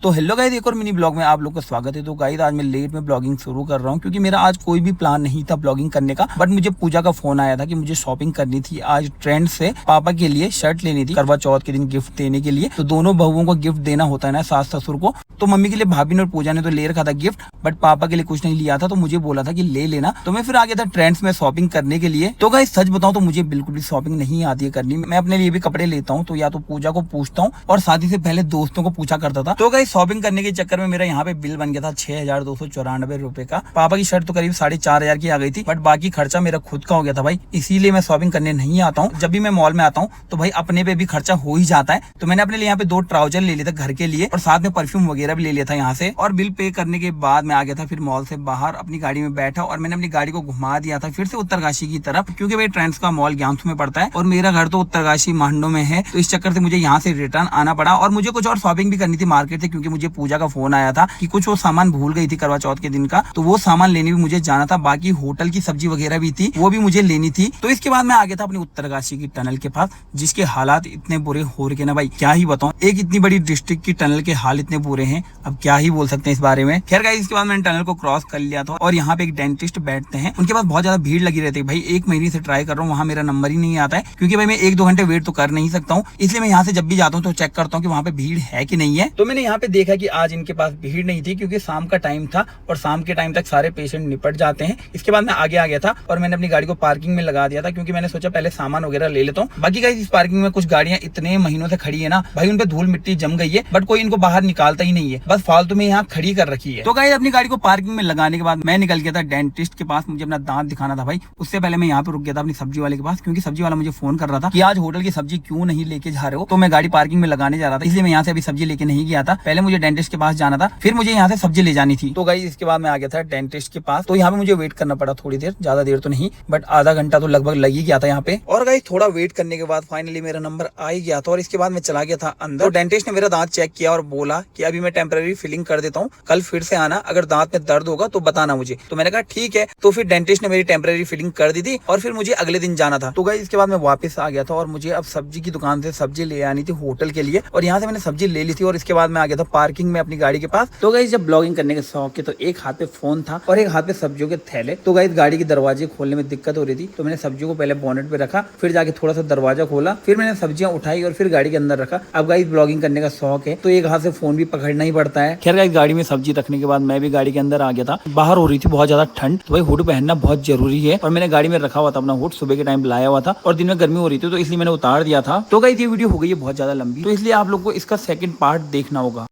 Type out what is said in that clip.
तो hello guys, एक और मिनी ब्लॉग में आप लोग का स्वागत है। तो गाइस आज मैं लेट में ब्लॉगिंग शुरू कर रहा हूँ क्योंकि मेरा आज कोई भी प्लान नहीं था ब्लॉगिंग करने का। बट मुझे पूजा का फोन आया था कि मुझे शॉपिंग करनी थी आज ट्रेंड से, पापा के लिए शर्ट लेनी थी करवा चौथ के दिन गिफ्ट देने के लिए। तो दोनों बहुओं को गिफ्ट देना होता है ना, सास ससुर को। तो मम्मी के लिए भाभी ने और पूजा ने तो ले रखा था गिफ्ट, बट पापा के लिए कुछ नहीं लिया था। तो मुझे बोला था कि ले लेना, तो मैं फिर आ गया था ट्रेंड्स में शॉपिंग करने के लिए। तो गाइस सच बताऊं तो मुझे बिल्कुल भी शॉपिंग नहीं आती है करनी। मैं अपने लिए भी कपड़े लेता हूँ तो या तो पूजा को पूछता हूँ और शादी से पहले दोस्तों को पूछा करता था। तो गाइस शॉपिंग करने के चक्कर में मेरा यहाँ पे बिल बन गया था 6294 रुपए का। पापा की शर्ट तो करीब 4500 की आ गई थी, बट बाकी खर्चा मेरा खुद का हो गया था भाई। इसीलिए मैं शॉपिंग करने नहीं आता हूँ। जब भी मैं मॉल में आता हूँ तो भाई अपने पे भी खर्चा हो ही जाता है। तो मैंने अपने लिए यहाँ पे 2 ट्राउजर ले लिए थे घर के लिए और साथ में परफ्यूम वगैरह भी ले लिया था यहाँ से। और बिल पे करने के बाद मैं आ गया था फिर मॉल से बाहर, अपनी गाड़ी में बैठा और मैंने अपनी गाड़ी को घुमा दिया था फिर से उत्तरकाशी की तरफ, क्योंकि भाई ट्रेंड्स का मॉल ज्ञानसू में पड़ता है और मेरा घर तो उत्तरकाशी मांडो में है। तो इस चक्कर से मुझे यहाँ से रिटर्न आना पड़ा और मुझे कुछ और शॉपिंग भी करनी थी मार्केट से, क्योंकि मुझे पूजा का फोन आया था कि कुछ वो सामान भूल गई थी करवा चौथ के दिन का। तो वो सामान लेने भी मुझे जाना था। बाकी होटल की सब्जी वगैरह भी थी, वो भी मुझे लेनी थी। तो इसके बाद मैं आ गया था अपनी उत्तरकाशी की टनल के पास, जिसके हालात इतने बुरे हो रखे ना भाई, क्या ही बताऊं। एक इतनी बड़ी डिस्ट्रिक्ट की टनल के हाल इतने बुरे हैं, अब क्या ही बोल सकते हैं इस बारे में। खैर गाइस इसके बाद मैंने टनल को क्रॉस कर लिया था और यहाँ पे एक डेंटिस्ट बैठते हैं, उनके पास बहुत ज्यादा भीड़ लगी रहती है भाई। 1 महीने से ट्राई कर रहा हूँ, वहाँ मेरा नंबर ही नहीं आता है, क्योंकि भाई मैं 1-2 घंटे वेट तो कर नहीं सकता हूँ। इसलिए मैं यहाँ से जब भी जाता हूँ तो चेक करता हूँ कि वहाँ पे भीड़ है कि नहीं है। तो मैंने यहाँ पे देखा कि आज इनके पास भीड़ नहीं थी, क्योंकि शाम का टाइम था और शाम के टाइम तक सारे पेशेंट निपट जाते हैं। इसके बाद मैं आगे आ गया था और मैंने अपनी गाड़ी को पार्किंग में लगा दिया था, क्योंकि मैंने सोचा पहले सामान वगैरह ले लेता हूँ। बाकी गाइस इस पार्किंग में कुछ गाड़ियां इतने महीनों से खड़ी है ना भाई, उन पे धूल मिट्टी जम गई है, बट कोई इनको बाहर निकालता ही नहीं है, बस फालतू में यहाँ खड़ी कर रखी है। तो गाइस अपनी गाड़ी को पार्किंग में लगाने के बाद मैं निकल गया था डेंटिस्ट के पास। मुझे अपना दांत दिखाना था भाई। उससे पहले मैं यहाँ पे रुक गया था अपनी सब्जी वाले के पास, क्योंकि सब्जी वाला मुझे फोन कर रहा था कि आज होटल की सब्जी क्यों नहीं लेके जा रहे हो। तो मैं गाड़ी पार्किंग में लगाने जा रहा था, इसलिए मैं यहाँ से अभी सब्जी लेके नहीं गया था। पहले मुझे डेंटिस्ट के पास जाना था, फिर मुझे यहाँ से सब्जी ले जानी थी। तो गाइस इसके बाद मैं आ गया था डेंटिस्ट के पास। तो यहाँ पे मुझे वेट करना पड़ा थोड़ी देर, ज्यादा देर तो नहीं, बट आधा घंटा तो लगभग लग ही गया था यहाँ पे। और गाइस थोड़ा वेट करने के बाद फाइनली मेरा नंबर आ ही गया था और इसके बाद मैं चला गया था अंदर। तो डेंटिस्ट ने मेरा दांत चेक किया और बोला कि अभी मैं टेम्पररी फिलिंग कर देता हूँ, कल फिर से आना, अगर दांत में दर्द होगा तो बताना मुझे। तो मैंने कहा ठीक है। तो फिर डेंटिस्ट ने मेरी टेम्पररी फिलिंग कर दी थी और फिर मुझे अगले दिन जाना था। तो गाइस इसके बाद मैं वापस आ गया था और मुझे अब सब्जी की दुकान से सब्जी ले आनी थी होटल के लिए, और यहाँ से मैंने सब्जी ले ली थी। और इसके बाद मैं आ गया था पार्किंग में अपनी गाड़ी के पास। तो गाइस जब ब्लॉगिंग करने के शौक के, तो एक हाथ पे फोन था और एक हाथ पे सब्जियों के थैले। तो गाइस गाड़ी के दरवाजे खोलने में दिक्कत हो रही थी, तो मैंने सब्जियों को पहले बोनेट पे रखा, फिर जाके थोड़ा सा दरवाजा खोला, फिर मैंने सब्जियां उठाई और फिर गाड़ी के अंदर रखा। अब गाइस ब्लॉगिंग करने का शौक है तो एक हाथ से फोन भी पकड़ना ही पड़ता है। खैर गाइस गाड़ी में सब्जी रखने के बाद मैं भी गाड़ी के अंदर आ गया था। बाहर हो रही थी बहुत ज्यादा ठंड, तो भाई हुड पहनना बहुत जरूरी है और मैंने गाड़ी में रखा हुआ था अपना हुड, सुबह के टाइम लाया हुआ था और दिन में गर्मी हो रही थी तो इसलिए मैंने उतार दिया था। तो गाइस ये वीडियो हो गई है बहुत ज्यादा लंबी, तो इसलिए आप लोग को इसका सेकंड पार्ट देखना होगा।